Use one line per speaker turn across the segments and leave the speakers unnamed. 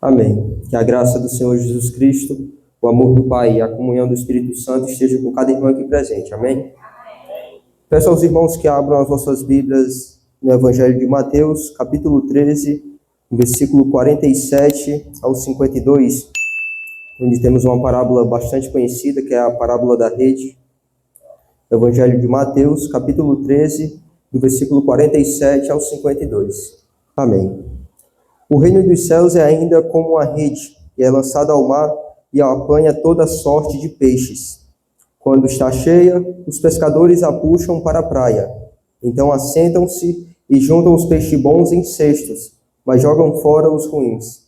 Amém. Que a graça do Senhor Jesus Cristo, o amor do Pai e a comunhão do Espírito Santo esteja com cada irmão aqui presente. Amém? Peço aos irmãos que abram as vossas Bíblias no Evangelho de Mateus, capítulo 13, versículo 47 ao 52, onde temos uma parábola bastante conhecida, que é a parábola da rede. Evangelho de Mateus, capítulo 13, do versículo 47 ao 52. Amém. O reino dos céus é ainda como uma rede, que é lançada ao mar e apanha toda sorte de peixes. Quando está cheia, os pescadores a puxam para a praia. Então assentam-se e juntam os peixes bons em cestos, mas jogam fora os ruins.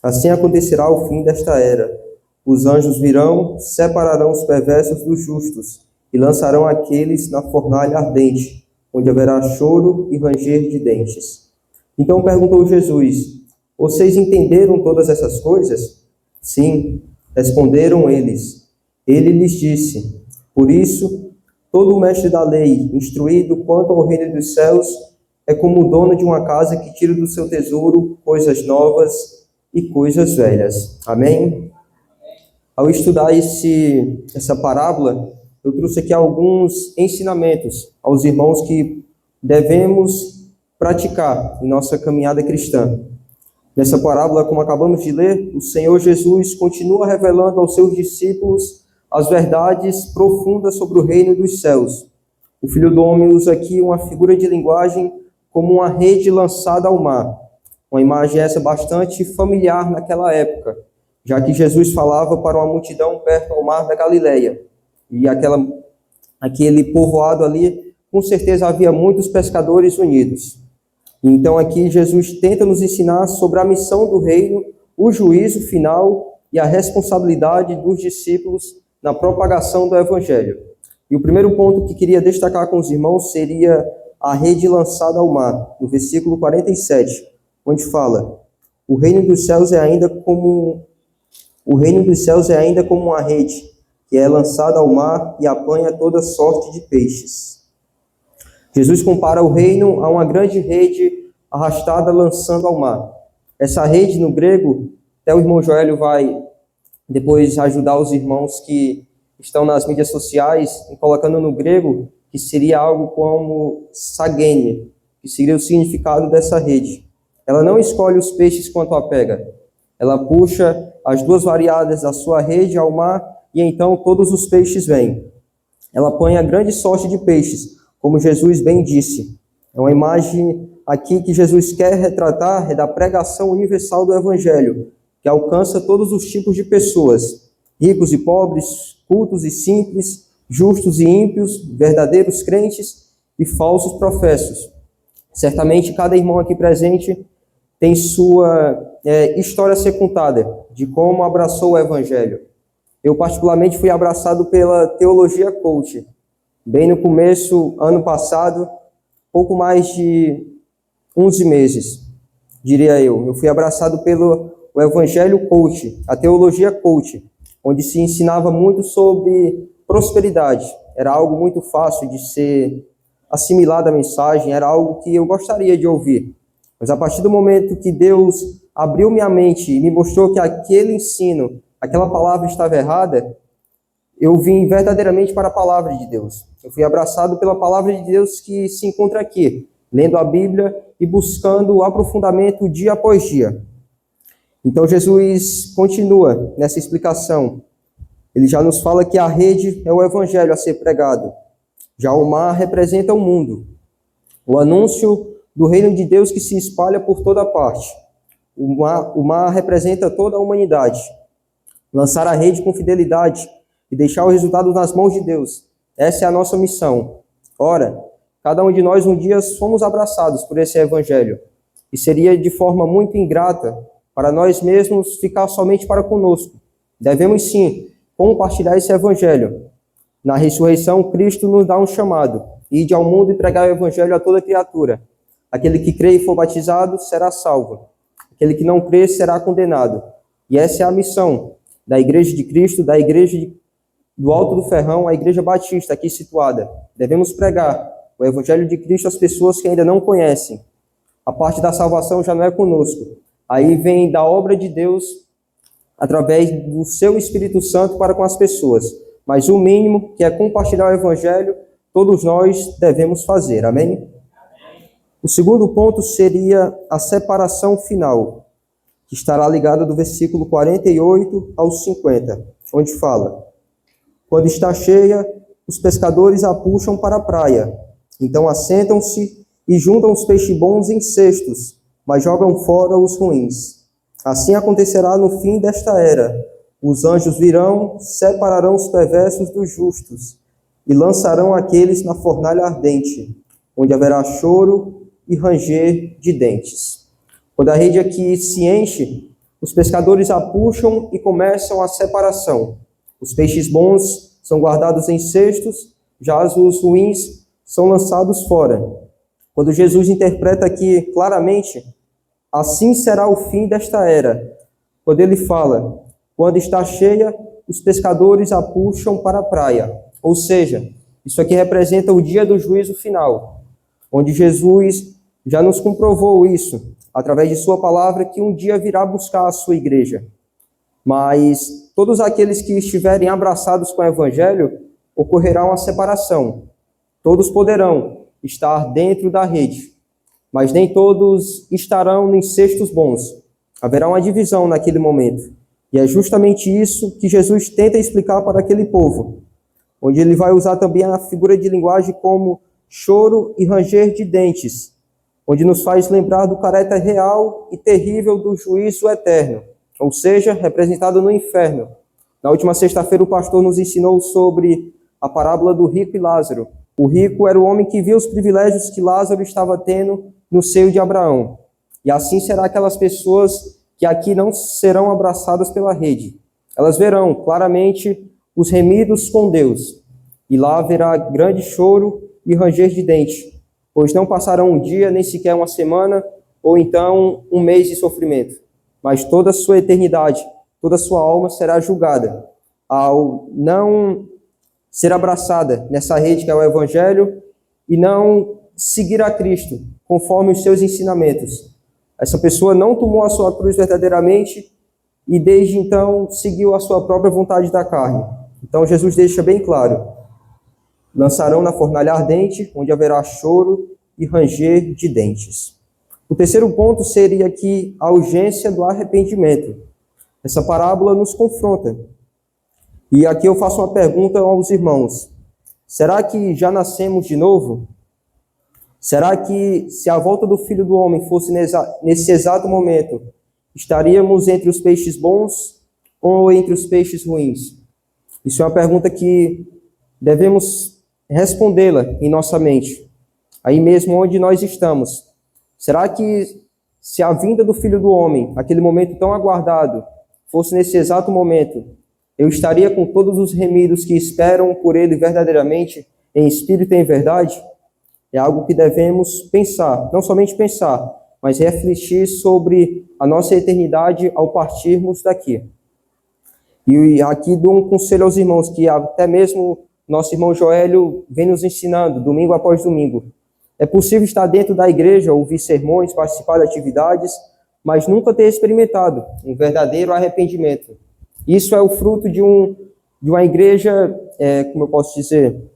Assim acontecerá o fim desta era. Os anjos virão, separarão os perversos dos justos e lançarão aqueles na fornalha ardente, onde haverá choro e ranger de dentes. Então perguntou Jesus: vocês entenderam todas essas coisas? Sim, responderam eles. Ele lhes disse: por isso, todo mestre da lei, instruído quanto ao reino dos céus, é como o dono de uma casa que tira do seu tesouro coisas novas e coisas velhas. Amém? Ao estudar essa parábola, eu trouxe aqui alguns ensinamentos aos irmãos que devemos praticar em nossa caminhada cristã. Nessa parábola, como acabamos de ler, o Senhor Jesus continua revelando aos seus discípulos as verdades profundas sobre o reino dos céus. O Filho do Homem usa aqui uma figura de linguagem como uma rede lançada ao mar. Uma imagem essa bastante familiar naquela época, já que Jesus falava para uma multidão perto ao mar da Galileia. E aquele povoado ali, com certeza havia muitos pescadores unidos. Então aqui Jesus tenta nos ensinar sobre a missão do reino, o juízo final e a responsabilidade dos discípulos na propagação do Evangelho. E o primeiro ponto que queria destacar com os irmãos seria a rede lançada ao mar, no versículo 47, onde fala: o reino dos céus é ainda como uma rede que é lançada ao mar e apanha toda sorte de peixes. Jesus compara o reino a uma grande rede arrastada lançando ao mar. Essa rede no grego, até o irmão Joélio vai depois ajudar os irmãos que estão nas mídias sociais, colocando no grego, que seria algo como sagene, que seria o significado dessa rede. Ela não escolhe os peixes quanto a pega. Ela puxa as duas variadas da sua rede ao mar e então todos os peixes vêm. Ela apanha grande sorte de peixes, como Jesus bem disse. É uma imagem aqui que Jesus quer retratar da pregação universal do Evangelho, que alcança todos os tipos de pessoas, ricos e pobres, cultos e simples, justos e ímpios, verdadeiros crentes e falsos professos. Certamente cada irmão aqui presente tem sua história a ser contada de como abraçou o Evangelho. Eu particularmente fui abraçado pela teologia coach. Bem no começo, ano passado, pouco mais de 11 meses, diria eu. Eu fui abraçado pelo Evangelho Coach, a teologia coach, onde se ensinava muito sobre prosperidade. Era algo muito fácil de ser assimilado a mensagem, era algo que eu gostaria de ouvir. Mas a partir do momento que Deus abriu minha mente e me mostrou que aquele ensino, aquela palavra estava errada, eu vim verdadeiramente para a palavra de Deus. Eu fui abraçado pela palavra de Deus que se encontra aqui, lendo a Bíblia e buscando o aprofundamento dia após dia. Então Jesus continua nessa explicação. Ele já nos fala que a rede é o Evangelho a ser pregado. Já o mar representa o mundo, o anúncio do reino de Deus que se espalha por toda parte. O mar representa toda a humanidade. Lançar a rede com fidelidade e deixar o resultado nas mãos de Deus. Essa é a nossa missão. Ora, cada um de nós um dia fomos abraçados por esse Evangelho. E seria de forma muito ingrata para nós mesmos ficar somente para conosco. Devemos sim compartilhar esse Evangelho. Na ressurreição, Cristo nos dá um chamado: ide ao mundo e pregar o Evangelho a toda criatura. Aquele que crê e for batizado será salvo. Aquele que não crê será condenado. E essa é a missão da Igreja de Cristo, da Igreja do Alto do Ferrão, a Igreja Batista aqui situada. Devemos pregar o Evangelho de Cristo às pessoas que ainda não conhecem. A parte da salvação já não é conosco. aí vem da obra de Deus através do seu Espírito Santo para com as pessoas. Mas o mínimo, que é compartilhar o Evangelho, todos nós devemos fazer. Amém? O segundo ponto seria a separação final, que estará ligada do versículo 48 ao 50, onde fala: quando está cheia, os pescadores a puxam para a praia. Então assentam-se e juntam os peixes bons em cestos, mas jogam fora os ruins. Assim acontecerá no fim desta era. Os anjos virão, separarão os perversos dos justos e lançarão aqueles na fornalha ardente, onde haverá choro e ranger de dentes. Quando a rede aqui se enche, os pescadores a puxam e começam a separação. Os peixes bons são guardados em cestos, já os ruins são lançados fora. Quando Jesus interpreta aqui claramente, assim será o fim desta era. Quando ele fala, quando está cheia, os pescadores a puxam para a praia. Ou seja, isso aqui representa o dia do juízo final, onde Jesus já nos comprovou isso, através de sua palavra, que um dia virá buscar a sua igreja. Mas todos aqueles que estiverem abraçados com o Evangelho, ocorrerá uma separação. Todos poderão estar dentro da rede, mas nem todos estarão em cestos bons. Haverá uma divisão naquele momento. E é justamente isso que Jesus tenta explicar para aquele povo, onde ele vai usar também a figura de linguagem como choro e ranger de dentes, onde nos faz lembrar do caráter real e terrível do juízo eterno, ou seja, representado no inferno. Na última sexta-feira o pastor nos ensinou sobre a parábola do rico e Lázaro. O rico era o homem que viu os privilégios que Lázaro estava tendo no seio de Abraão. E assim será aquelas pessoas que aqui não serão abraçadas pela rede. Elas verão claramente os remidos com Deus. E lá haverá grande choro e ranger de dente, pois não passarão um dia, nem sequer uma semana, ou então um mês de sofrimento. Mas toda a sua eternidade, toda a sua alma será julgada ao não ser abraçada nessa rede que é o Evangelho e não seguir a Cristo conforme os seus ensinamentos. Essa pessoa não tomou a sua cruz verdadeiramente e desde então seguiu a sua própria vontade da carne. Então Jesus deixa bem claro: lançarão na fornalha ardente, onde haverá choro e ranger de dentes. O terceiro ponto seria aqui a urgência do arrependimento. Essa parábola nos confronta. E aqui eu faço uma pergunta aos irmãos: será que já nascemos de novo? Será que, se a volta do Filho do Homem fosse nesse exato momento, estaríamos entre os peixes bons ou entre os peixes ruins? Isso é uma pergunta que devemos respondê-la em nossa mente, aí mesmo onde nós estamos. Será que, se a vinda do Filho do Homem, aquele momento tão aguardado, fosse nesse exato momento, eu estaria com todos os remidos que esperam por ele verdadeiramente, em espírito e em verdade? É algo que devemos pensar, não somente pensar, mas refletir sobre a nossa eternidade ao partirmos daqui. E aqui dou um conselho aos irmãos, que até mesmo nosso irmão Joélio vem nos ensinando, domingo após domingo. É possível estar dentro da igreja, ouvir sermões, participar de atividades, mas nunca ter experimentado um verdadeiro arrependimento. Isso é o fruto de uma igreja, como eu posso dizer,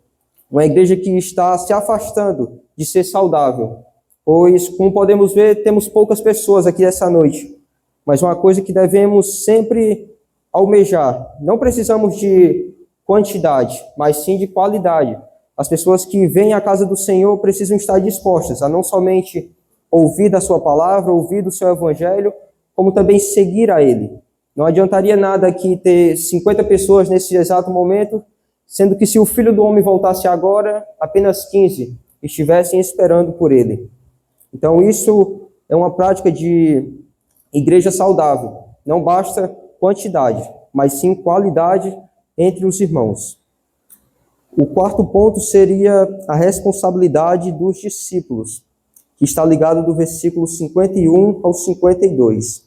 uma igreja que está se afastando de ser saudável. Pois, como podemos ver, temos poucas pessoas aqui essa noite. Mas uma coisa que devemos sempre almejar, não precisamos de quantidade, mas sim de qualidade. As pessoas que vêm à casa do Senhor precisam estar dispostas a não somente ouvir da sua palavra, ouvir do seu evangelho, como também seguir a ele. Não adiantaria nada aqui ter 50 pessoas nesse exato momento, sendo que se o Filho do Homem voltasse agora, apenas 15 estivessem esperando por ele. Então isso é uma prática de igreja saudável. Não basta quantidade, mas sim qualidade entre os irmãos. O quarto ponto seria a responsabilidade dos discípulos, que está ligado do versículo 51 ao 52.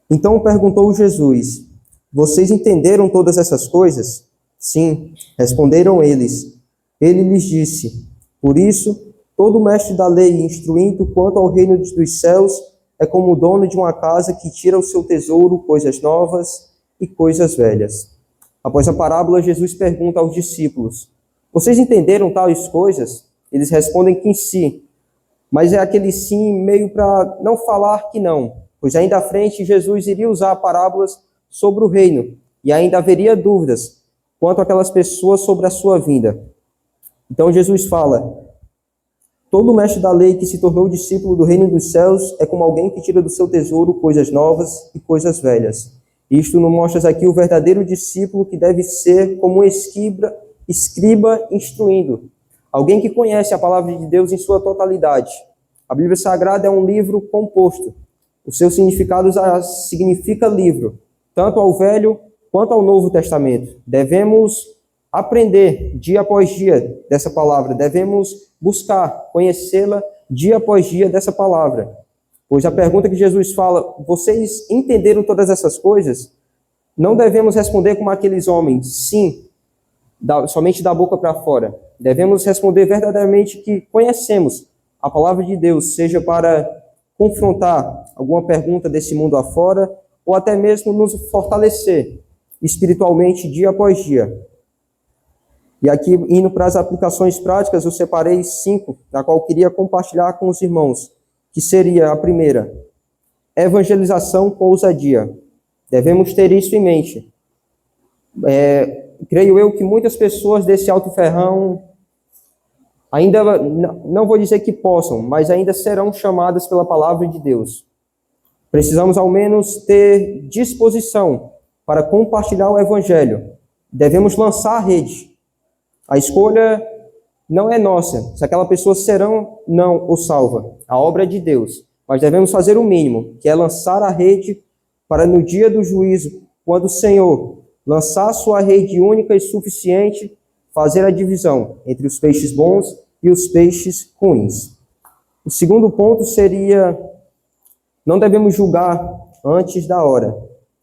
Então perguntou Jesus: vocês entenderam todas essas coisas? Sim, responderam eles. Ele lhes disse: por isso, todo mestre da lei, instruindo quanto ao reino dos céus, é como o dono de uma casa que tira o seu tesouro coisas novas e coisas velhas. Após a parábola, Jesus pergunta aos discípulos: vocês entenderam tais coisas? Eles respondem que sim, mas é aquele sim meio para não falar que não, pois ainda à frente Jesus iria usar parábolas sobre o reino e ainda haveria dúvidas quanto àquelas pessoas sobre a sua vinda. Então Jesus fala: todo mestre da lei que se tornou discípulo do reino dos céus é como alguém que tira do seu tesouro coisas novas e coisas velhas. Isto nos mostra aqui o verdadeiro discípulo, que deve ser como um escriba instruindo. Alguém que conhece a palavra de Deus em sua totalidade. A Bíblia Sagrada é um livro composto. O seu significado significa livro, tanto ao Velho quanto ao Novo Testamento. Devemos aprender dia após dia dessa palavra. Devemos buscar conhecê-la dia após dia dessa palavra. Pois a pergunta que Jesus fala: vocês entenderam todas essas coisas? Não devemos responder como aqueles homens, sim, somente da boca para fora. Devemos responder verdadeiramente que conhecemos a palavra de Deus, seja para confrontar alguma pergunta desse mundo afora, ou até mesmo nos fortalecer espiritualmente dia após dia. E aqui, indo para as aplicações práticas, eu separei 5, da qual eu queria compartilhar com os irmãos, que seria a primeira: evangelização com ousadia. Devemos ter isso em mente. Creio eu que muitas pessoas desse alto ferrão ainda, não vou dizer que possam, mas ainda serão chamadas pela palavra de Deus. Precisamos ao menos ter disposição para compartilhar o evangelho. Devemos lançar a rede. A escolha não é nossa, se aquela pessoa será não ou salva. A obra é de Deus. Mas devemos fazer o mínimo, que é lançar a rede para no dia do juízo, quando o Senhor lançar sua rede única e suficiente, fazer a divisão entre os peixes bons e os peixes ruins. O segundo ponto seria: não devemos julgar antes da hora.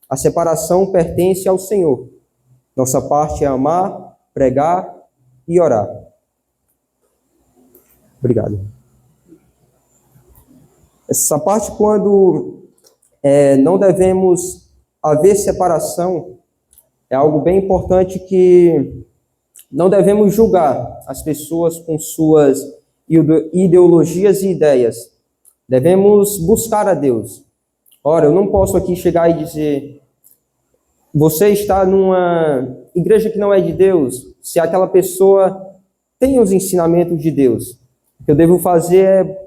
A separação pertence ao Senhor. Nossa parte é amar, pregar e orar. Obrigado. Essa parte, quando não devemos haver separação, é algo bem importante, que não devemos julgar as pessoas com suas ideologias e ideias. Devemos buscar a Deus. Ora, eu não posso aqui chegar e dizer: você está numa igreja que não é de Deus, se aquela pessoa tem os ensinamentos de Deus. O que eu devo fazer é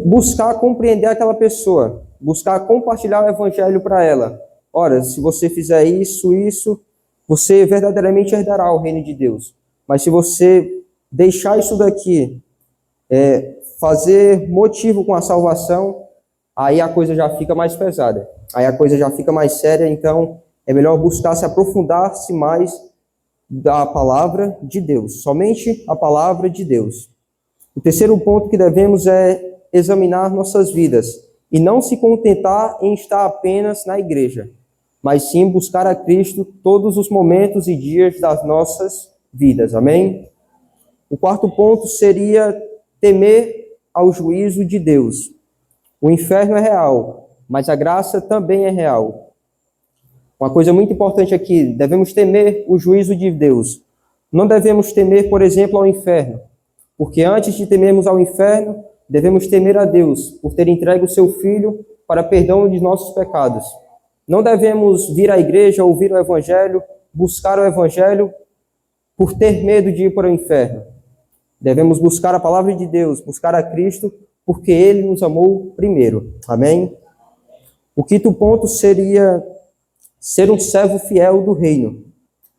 buscar compreender aquela pessoa, buscar compartilhar o evangelho para ela. Ora, se você fizer isso, você verdadeiramente herdará o reino de Deus. Mas se você deixar isso daqui, fazer motivo com a salvação, aí a coisa já fica mais pesada. Aí a coisa já fica mais séria. Então, é melhor buscar se aprofundar-se mais da palavra de Deus. Somente a palavra de Deus. O terceiro ponto que devemos é examinar nossas vidas e não se contentar em estar apenas na igreja, mas sim buscar a Cristo todos os momentos e dias das nossas vidas. Amém? O quarto ponto seria temer ao juízo de Deus. O inferno é real, mas a graça também é real. Uma coisa muito importante aqui: devemos temer o juízo de Deus. Não devemos temer, por exemplo, ao inferno, porque antes de temermos ao inferno, devemos temer a Deus por ter entregue o seu Filho para perdão de nossos pecados. Não devemos vir à igreja, ouvir o Evangelho, buscar o Evangelho por ter medo de ir para o inferno. Devemos buscar a palavra de Deus, buscar a Cristo, porque Ele nos amou primeiro. Amém? O quinto ponto seria ser um servo fiel do reino.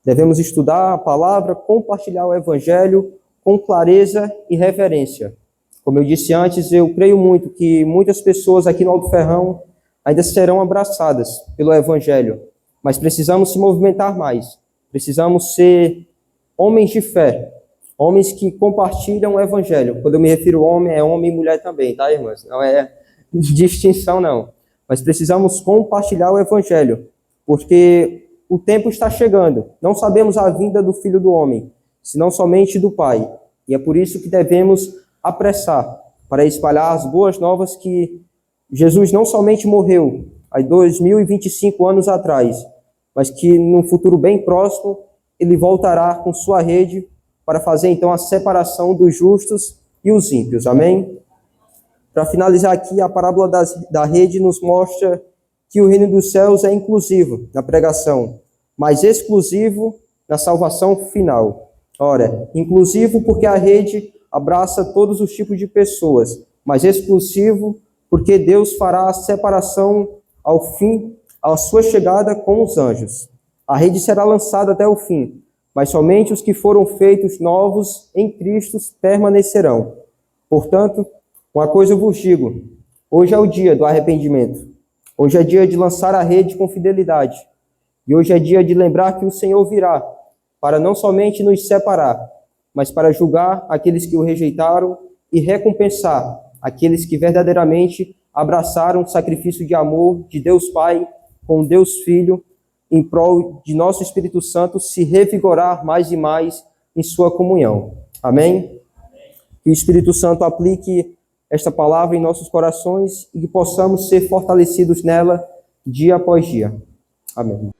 Devemos estudar a palavra, compartilhar o Evangelho com clareza e reverência. Como eu disse antes, eu creio muito que muitas pessoas aqui no Alto Ferrão ainda serão abraçadas pelo Evangelho, mas precisamos se movimentar mais. Precisamos ser homens de fé, homens que compartilham o Evangelho. Quando eu me refiro a homem, é homem e mulher também, tá, irmãs? Não é distinção, não. Mas precisamos compartilhar o Evangelho, porque o tempo está chegando. Não sabemos a vinda do Filho do Homem, senão somente do Pai. E é por isso que devemos apressar para espalhar as boas novas que Jesus não somente morreu há 2025 anos atrás, mas que num futuro bem próximo ele voltará com sua rede para fazer então a separação dos justos e os ímpios. Amém? Para finalizar aqui, a parábola da rede nos mostra que o reino dos céus é inclusivo na pregação, mas exclusivo na salvação final. Ora, inclusivo porque a rede abraça todos os tipos de pessoas, mas exclusivo porque Deus fará a separação ao fim, à sua chegada com os anjos. A rede será lançada até o fim, mas somente os que foram feitos novos em Cristo permanecerão. Portanto, uma coisa eu vos digo, hoje é o dia do arrependimento. Hoje é dia de lançar a rede com fidelidade. E hoje é dia de lembrar que o Senhor virá para não somente nos separar, mas para julgar aqueles que o rejeitaram e recompensar aqueles que verdadeiramente abraçaram o sacrifício de amor de Deus Pai com Deus Filho, em prol de nosso Espírito Santo se revigorar mais e mais em sua comunhão. Amém? Que o Espírito Santo aplique esta palavra em nossos corações e que possamos ser fortalecidos nela dia após dia. Amém.